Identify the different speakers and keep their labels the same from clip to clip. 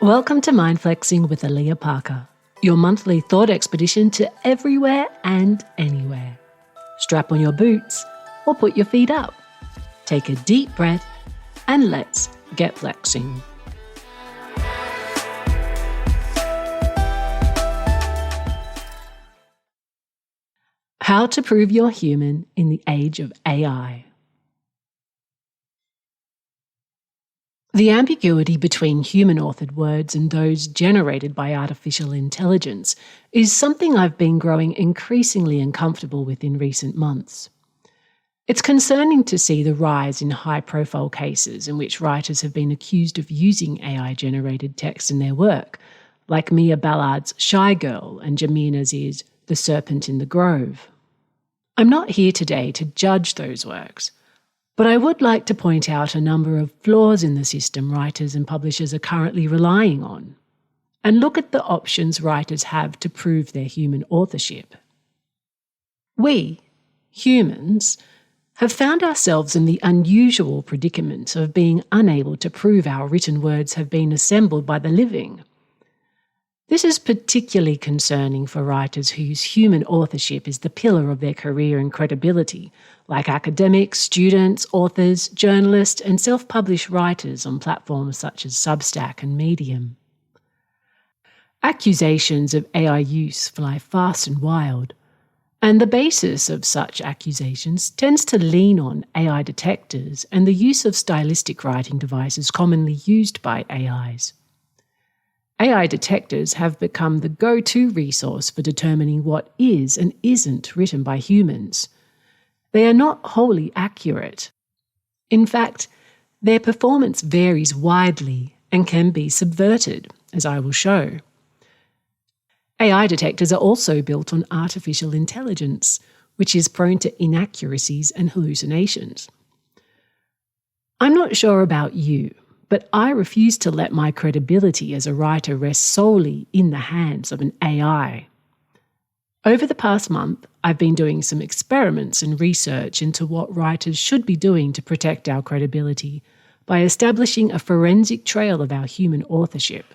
Speaker 1: Welcome to Mind Flexing with Alia Parker, your monthly thought expedition to everywhere and anywhere. Strap on your boots or put your feet up. Take a deep breath and let's get flexing. How to prove you're human in the age of AI. The ambiguity between human-authored words and those generated by artificial intelligence is something I've been growing increasingly uncomfortable with in recent months. It's concerning to see the rise in high-profile cases in which writers have been accused of using AI-generated text in their work, like Mia Ballard's Shy Girl and Jamin Aziz's The Serpent in the Grove. I'm not here today to judge those works, but I would like to point out a number of flaws in the system writers and publishers are currently relying on, and look at the options writers have to prove their human authorship. We, humans, have found ourselves in the unusual predicament of being unable to prove our written words have been assembled by the living. This is particularly concerning for writers whose human authorship is the pillar of their career and credibility, like academics, students, authors, journalists, and self-published writers on platforms such as Substack and Medium. Accusations of AI use fly fast and wild, and the basis of such accusations tends to lean on AI detectors and the use of stylistic writing devices commonly used by AIs. AI detectors have become the go-to resource for determining what is and isn't written by humans. They are not wholly accurate. In fact, their performance varies widely and can be subverted, as I will show. AI detectors are also built on artificial intelligence, which is prone to inaccuracies and hallucinations. I'm not sure about you, but I refuse to let my credibility as a writer rest solely in the hands of an AI. Over the past month, I've been doing some experiments and research into what writers should be doing to protect our credibility by establishing a forensic trail of our human authorship,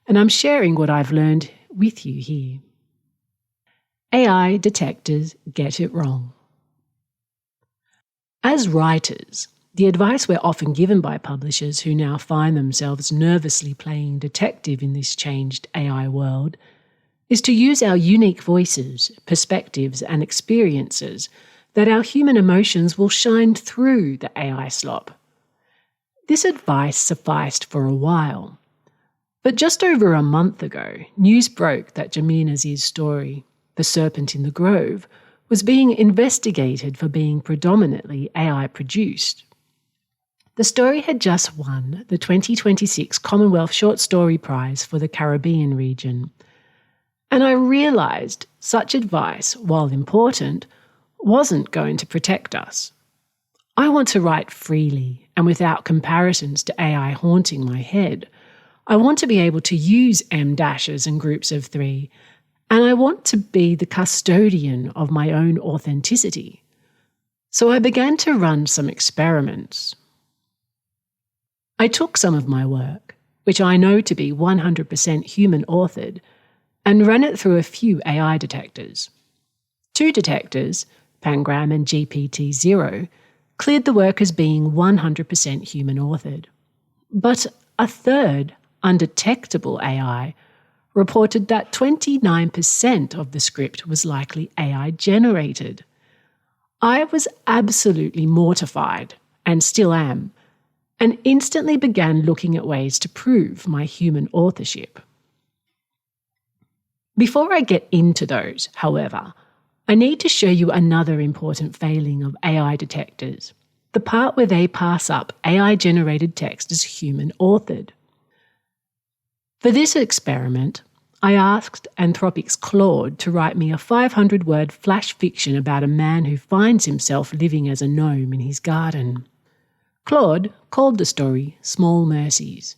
Speaker 1: and I'm sharing what I've learned with you here. AI detectors get it wrong. As writers, the advice we're often given by publishers who now find themselves nervously playing detective in this changed AI world is to use our unique voices, perspectives, and experiences that our human emotions will shine through the AI slop. This advice sufficed for a while, but just over a month ago, news broke that Jamin Aziz's story, The Serpent in the Grove, was being investigated for being predominantly AI-produced. The story had just won the 2026 Commonwealth Short Story Prize for the Caribbean region, and I realised such advice, while important, wasn't going to protect us. I want to write freely and without comparisons to AI haunting my head. I want to be able to use M-dashes and groups of three, and I want to be the custodian of my own authenticity. So I began to run some experiments. I took some of my work, which I know to be 100% human-authored, and ran it through a few AI detectors. 2 detectors, Pangram and GPT-0, cleared the work as being 100% human-authored. But a third, undetectable AI, reported that 29% of the script was likely AI-generated. I was absolutely mortified, and still am, and instantly began looking at ways to prove my human authorship. Before I get into those, however, I need to show you another important failing of AI detectors, the part where they pass up AI-generated text as human-authored. For this experiment, I asked Anthropic's Claude to write me a 500-word flash fiction about a man who finds himself living as a gnome in his garden. Claude called the story Small Mercies,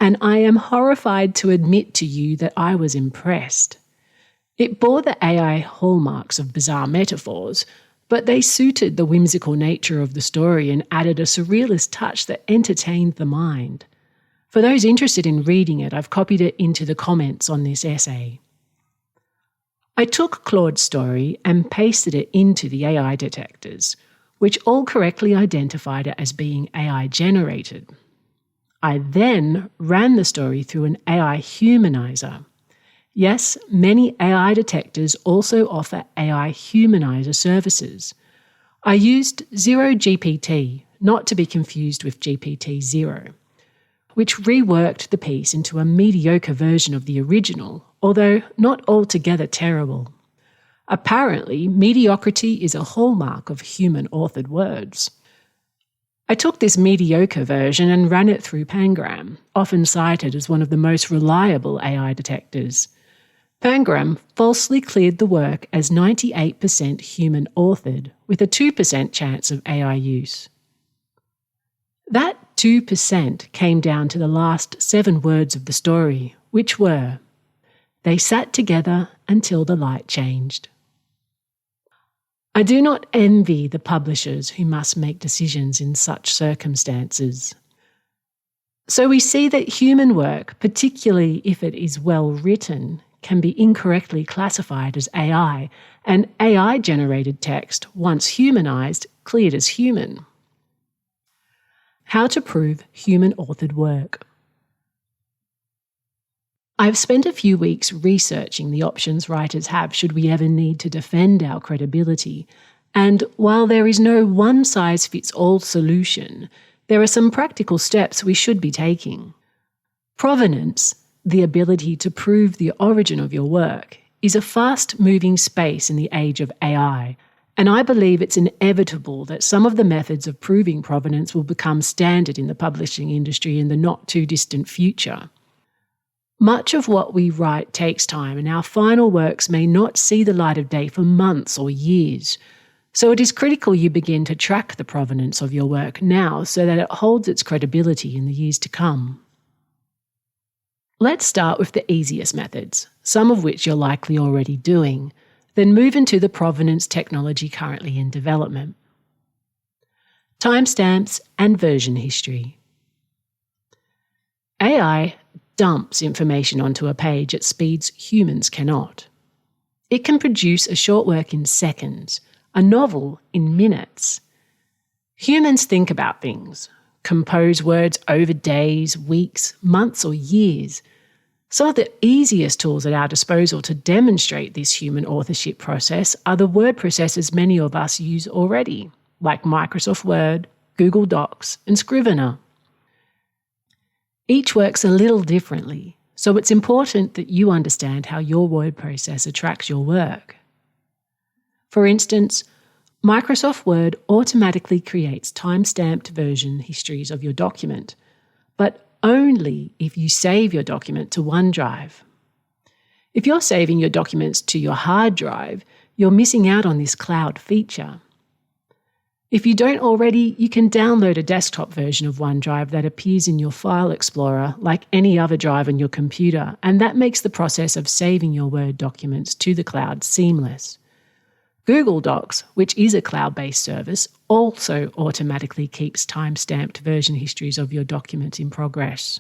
Speaker 1: and I am horrified to admit to you that I was impressed. It bore the AI hallmarks of bizarre metaphors, but they suited the whimsical nature of the story and added a surrealist touch that entertained the mind. For those interested in reading it, I've copied it into the comments on this essay. I took Claude's story and pasted it into the AI detectors, which all correctly identified it as being AI generated. I then ran the story through an AI humanizer. Yes, many AI detectors also offer AI humanizer services. I used ZeroGPT, not to be confused with GPT-0, which reworked the piece into a mediocre version of the original, although not altogether terrible. Apparently, mediocrity is a hallmark of human-authored words. I took this mediocre version and ran it through Pangram, often cited as one of the most reliable AI detectors. Pangram falsely cleared the work as 98% human-authored, with a 2% chance of AI use. That 2% came down to the last 7 words of the story, which were, "They sat together until the light changed." I do not envy the publishers who must make decisions in such circumstances. So we see that human work, particularly if it is well written, can be incorrectly classified as AI, and AI-generated text, once humanised, cleared as human. How to prove human-authored work. I've spent a few weeks researching the options writers have should we ever need to defend our credibility, and while there is no one-size-fits-all solution, there are some practical steps we should be taking. Provenance, the ability to prove the origin of your work, is a fast-moving space in the age of AI, and I believe it's inevitable that some of the methods of proving provenance will become standard in the publishing industry in the not-too-distant future. Much of what we write takes time, and our final works may not see the light of day for months or years. So it is critical you begin to track the provenance of your work now so that it holds its credibility in the years to come. Let's start with the easiest methods, some of which you're likely already doing, then move into the provenance technology currently in development. Timestamps and version history. AI dumps information onto a page at speeds humans cannot. It can produce a short work in seconds, a novel in minutes. Humans think about things, compose words over days, weeks, months, or years. Some of the easiest tools at our disposal to demonstrate this human authorship process are the word processors many of us use already, like Microsoft Word, Google Docs, and Scrivener. Each works a little differently, so it's important that you understand how your word processor tracks your work. For instance, Microsoft Word automatically creates time-stamped version histories of your document, but only if you save your document to OneDrive. If you're saving your documents to your hard drive, you're missing out on this cloud feature. If you don't already, you can download a desktop version of OneDrive that appears in your File Explorer like any other drive on your computer, and that makes the process of saving your Word documents to the cloud seamless. Google Docs, which is a cloud-based service, also automatically keeps time-stamped version histories of your documents in progress.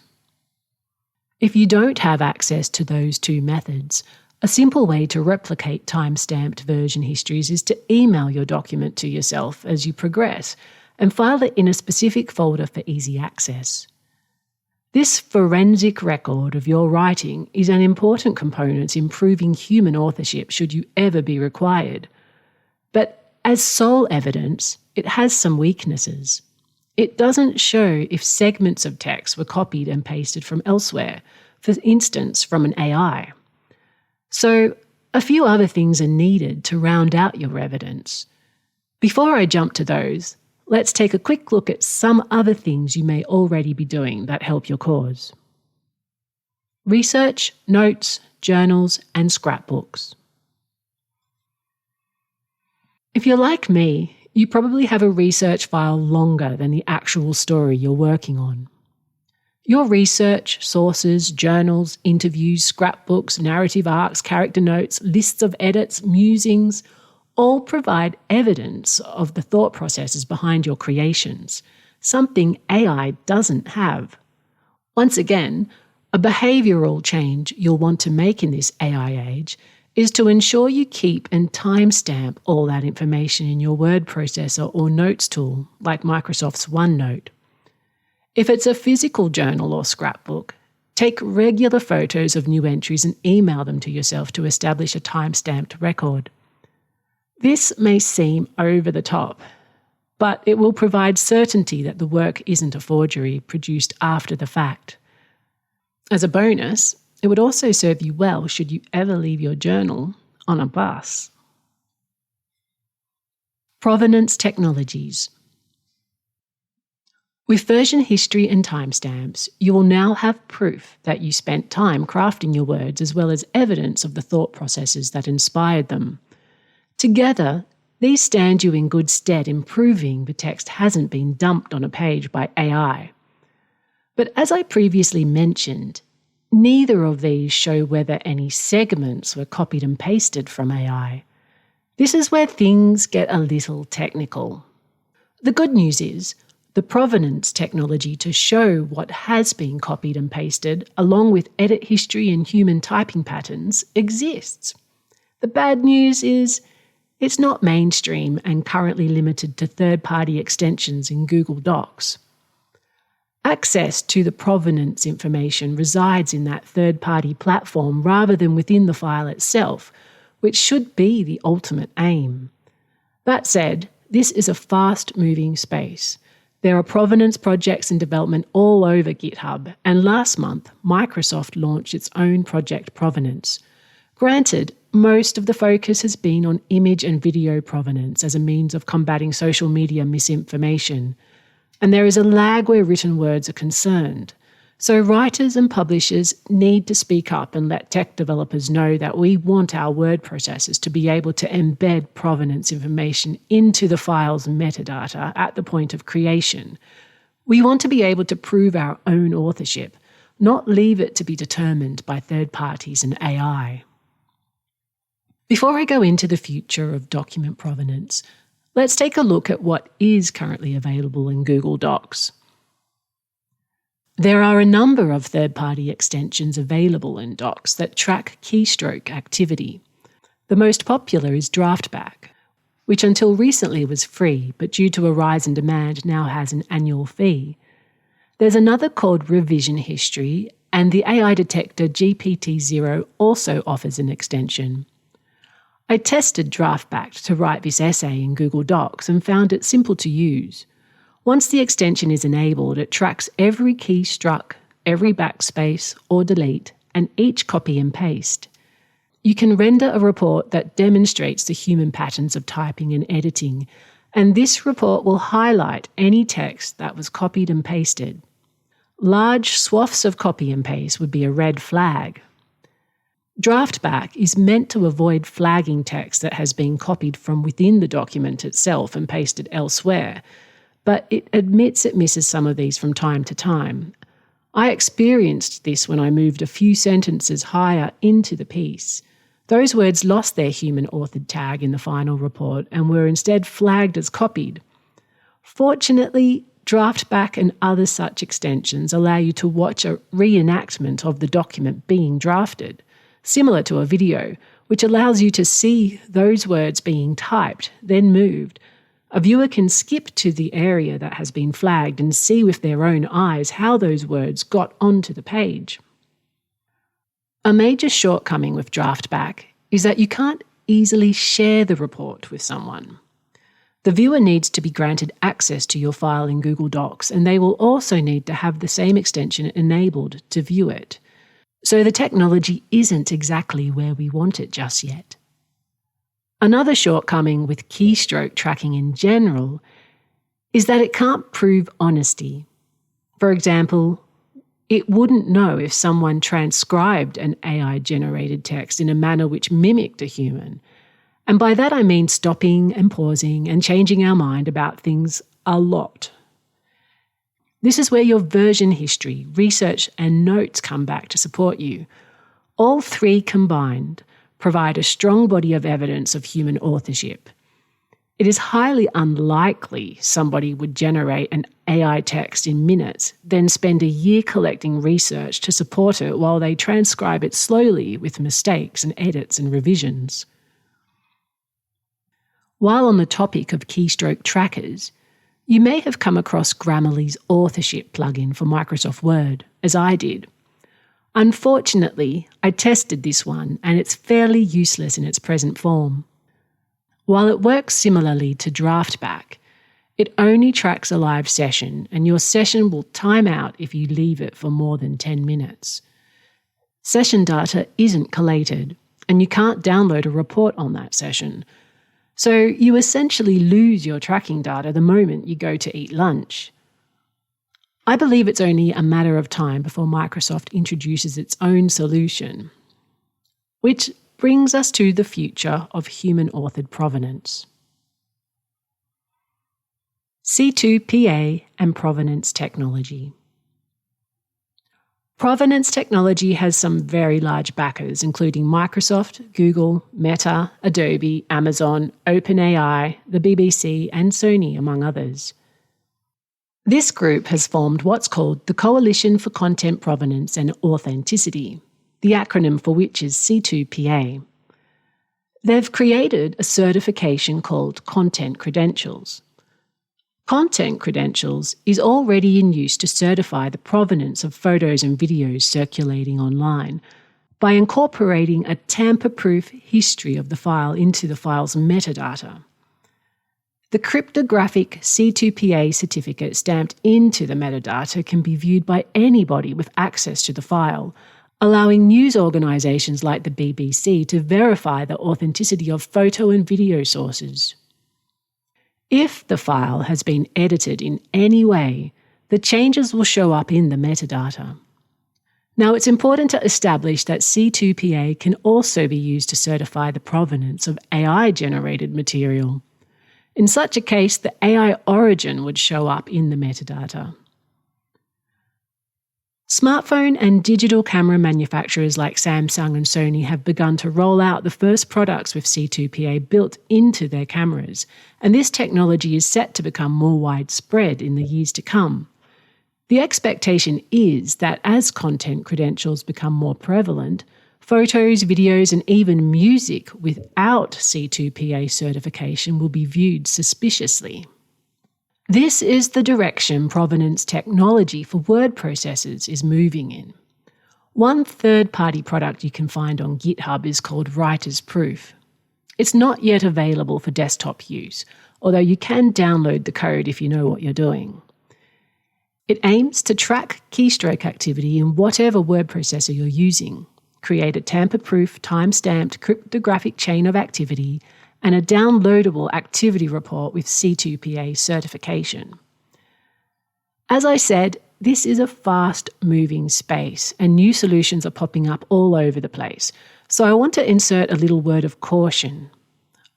Speaker 1: If you don't have access to those two methods, a simple way to replicate time-stamped version histories is to email your document to yourself as you progress and file it in a specific folder for easy access. This forensic record of your writing is an important component in proving human authorship should you ever be required. But as sole evidence, it has some weaknesses. It doesn't show if segments of text were copied and pasted from elsewhere, for instance, from an AI. So, a few other things are needed to round out your evidence. Before I jump to those, let's take a quick look at some other things you may already be doing that help your cause. Research, notes, journals, and scrapbooks. If you're like me, you probably have a research file longer than the actual story you're working on. Your research, sources, journals, interviews, scrapbooks, narrative arcs, character notes, lists of edits, musings, all provide evidence of the thought processes behind your creations, something AI doesn't have. Once again, a behavioural change you'll want to make in this AI age is to ensure you keep and timestamp all that information in your word processor or notes tool, like Microsoft's OneNote. If it's a physical journal or scrapbook, take regular photos of new entries and email them to yourself to establish a timestamped record. This may seem over the top, but it will provide certainty that the work isn't a forgery produced after the fact. As a bonus, it would also serve you well should you ever leave your journal on a bus. Provenance technologies. With version history and timestamps, you will now have proof that you spent time crafting your words as well as evidence of the thought processes that inspired them. Together, these stand you in good stead in proving the text hasn't been dumped on a page by AI. But as I previously mentioned, neither of these show whether any segments were copied and pasted from AI. This is where things get a little technical. The good news is, the provenance technology to show what has been copied and pasted, along with edit history and human typing patterns, exists. The bad news is, it's not mainstream and currently limited to third-party extensions in Google Docs. Access to the provenance information resides in that third-party platform rather than within the file itself, which should be the ultimate aim. That said, this is a fast-moving space. There are provenance projects in development all over GitHub, and last month, Microsoft launched its own Project Provenance. Granted, most of the focus has been on image and video provenance as a means of combating social media misinformation, and there is a lag where written words are concerned. So writers and publishers need to speak up and let tech developers know that we want our word processors to be able to embed provenance information into the file's metadata at the point of creation. We want to be able to prove our own authorship, not leave it to be determined by third parties and AI. Before I go into the future of document provenance, let's take a look at what is currently available in Google Docs. There are a number of third-party extensions available in Docs that track keystroke activity. The most popular is Draftback, which until recently was free, but due to a rise in demand now has an annual fee. There's another called Revision History, and the AI detector GPT-0 also offers an extension. I tested Draftback to write this essay in Google Docs and found it simple to use. Once the extension is enabled, it tracks every key struck, every backspace or delete, and each copy and paste. You can render a report that demonstrates the human patterns of typing and editing, and this report will highlight any text that was copied and pasted. Large swaths of copy and paste would be a red flag. Draftback is meant to avoid flagging text that has been copied from within the document itself and pasted elsewhere, but it admits it misses some of these from time to time. I experienced this when I moved a few sentences higher into the piece. Those words lost their human-authored tag in the final report and were instead flagged as copied. Fortunately, Draftback and other such extensions allow you to watch a reenactment of the document being drafted, similar to a video, which allows you to see those words being typed, then moved. A viewer can skip to the area that has been flagged and see with their own eyes how those words got onto the page. A major shortcoming with Draftback is that you can't easily share the report with someone. The viewer needs to be granted access to your file in Google Docs, and they will also need to have the same extension enabled to view it. So the technology isn't exactly where we want it just yet. Another shortcoming with keystroke tracking in general is that it can't prove honesty. For example, it wouldn't know if someone transcribed an AI-generated text in a manner which mimicked a human. And by that I mean stopping and pausing and changing our mind about things a lot. This is where your version history, research, and notes come back to support you. All three combined provide a strong body of evidence of human authorship. It is highly unlikely somebody would generate an AI text in minutes, then spend a year collecting research to support it while they transcribe it slowly with mistakes and edits and revisions. While on the topic of keystroke trackers, you may have come across Grammarly's authorship plugin for Microsoft Word, as I did. Unfortunately, I tested this one and it's fairly useless in its present form. While it works similarly to DraftBack, it only tracks a live session and your session will time out if you leave it for more than 10 minutes. Session data isn't collated and you can't download a report on that session. So you essentially lose your tracking data the moment you go to eat lunch. I believe it's only a matter of time before Microsoft introduces its own solution, which brings us to the future of human-authored provenance. C2PA and provenance technology. Provenance technology has some very large backers, including Microsoft, Google, Meta, Adobe, Amazon, OpenAI, the BBC, and Sony, among others. This group has formed what's called the Coalition for Content Provenance and Authenticity, the acronym for which is C2PA. They've created a certification called Content Credentials. Content Credentials is already in use to certify the provenance of photos and videos circulating online by incorporating a tamper-proof history of the file into the file's metadata. The cryptographic C2PA certificate stamped into the metadata can be viewed by anybody with access to the file, allowing news organisations like the BBC to verify the authenticity of photo and video sources. If the file has been edited in any way, the changes will show up in the metadata. Now, it's important to establish that C2PA can also be used to certify the provenance of AI-generated material. In such a case, the AI origin would show up in the metadata. Smartphone and digital camera manufacturers like Samsung and Sony have begun to roll out the first products with C2PA built into their cameras, and this technology is set to become more widespread in the years to come. The expectation is that as content credentials become more prevalent, photos, videos, and even music without C2PA certification will be viewed suspiciously. This is the direction provenance technology for word processors is moving in. One third-party product you can find on GitHub is called Writer's Proof. It's not yet available for desktop use, although you can download the code if you know what you're doing. It aims to track keystroke activity in whatever word processor you're using, create a tamper-proof, time-stamped cryptographic chain of activity, and a downloadable activity report with C2PA certification. As I said, this is a fast-moving space and new solutions are popping up all over the place, so I want to insert a little word of caution.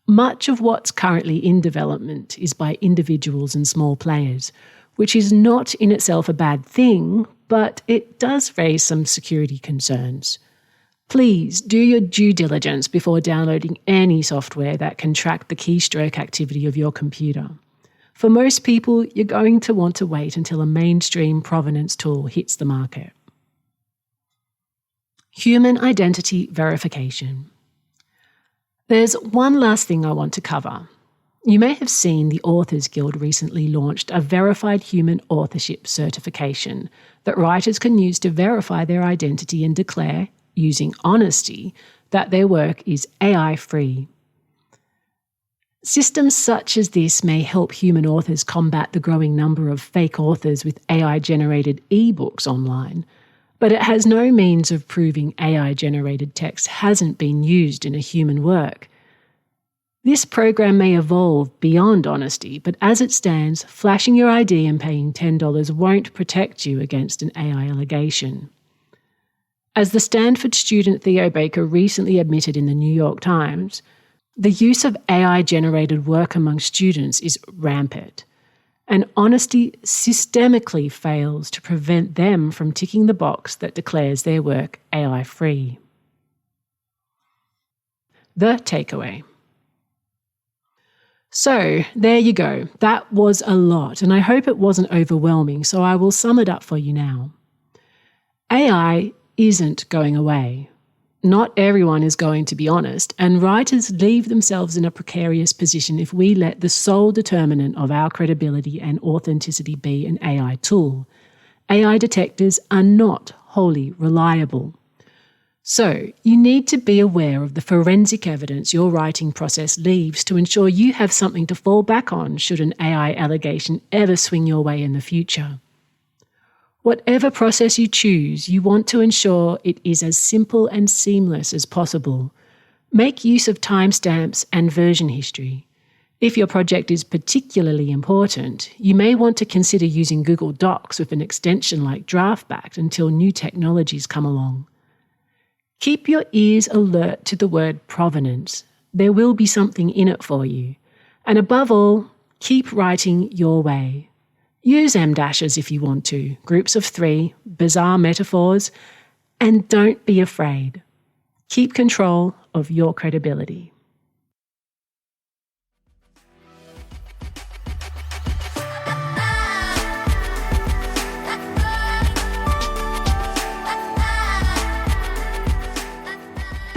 Speaker 1: Much of what's currently in development is by individuals and small players, which is not in itself a bad thing, but it does raise some security concerns. Please do your due diligence before downloading any software that can track the keystroke activity of your computer. For most people, you're going to want to wait until a mainstream provenance tool hits the market. Human identity verification. There's one last thing I want to cover. You may have seen the Authors Guild recently launched a verified human authorship certification that writers can use to verify their identity and declare, using honesty, that their work is AI-free. Systems such as this may help human authors combat the growing number of fake authors with AI-generated ebooks online, but it has no means of proving AI-generated text hasn't been used in a human work. This program may evolve beyond honesty, but as it stands, flashing your ID and paying $10 won't protect you against an AI allegation. As the Stanford student Theo Baker recently admitted in the New York Times, the use of AI-generated work among students is rampant, and honesty systemically fails to prevent them from ticking the box that declares their work AI-free. The takeaway. So there you go. That was a lot, and I hope it wasn't overwhelming, so I will sum it up for you now. AI isn't going away. Not everyone is going to be honest, and writers leave themselves in a precarious position if we let the sole determinant of our credibility and authenticity be an AI tool. AI detectors are not wholly reliable. So, you need to be aware of the forensic evidence your writing process leaves to ensure you have something to fall back on should an AI allegation ever swing your way in the future. Whatever process you choose, you want to ensure it is as simple and seamless as possible. Make use of timestamps and version history. If your project is particularly important, you may want to consider using Google Docs with an extension like DraftBack until new technologies come along. Keep your ears alert to the word provenance. There will be something in it for you. And above all, keep writing your way. Use em-dashes if you want to, groups of 3, bizarre metaphors, and don't be afraid. Keep control of your credibility.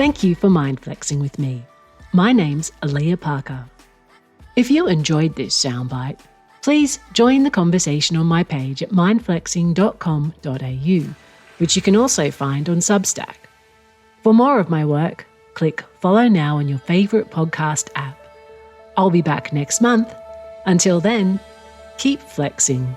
Speaker 1: Thank you for mind flexing with me. My name's Alia Parker. If you enjoyed this soundbite, please join the conversation on my page at mindflexing.com.au, which you can also find on Substack. For more of my work, click follow now on your favourite podcast app. I'll be back next month. Until then, keep flexing.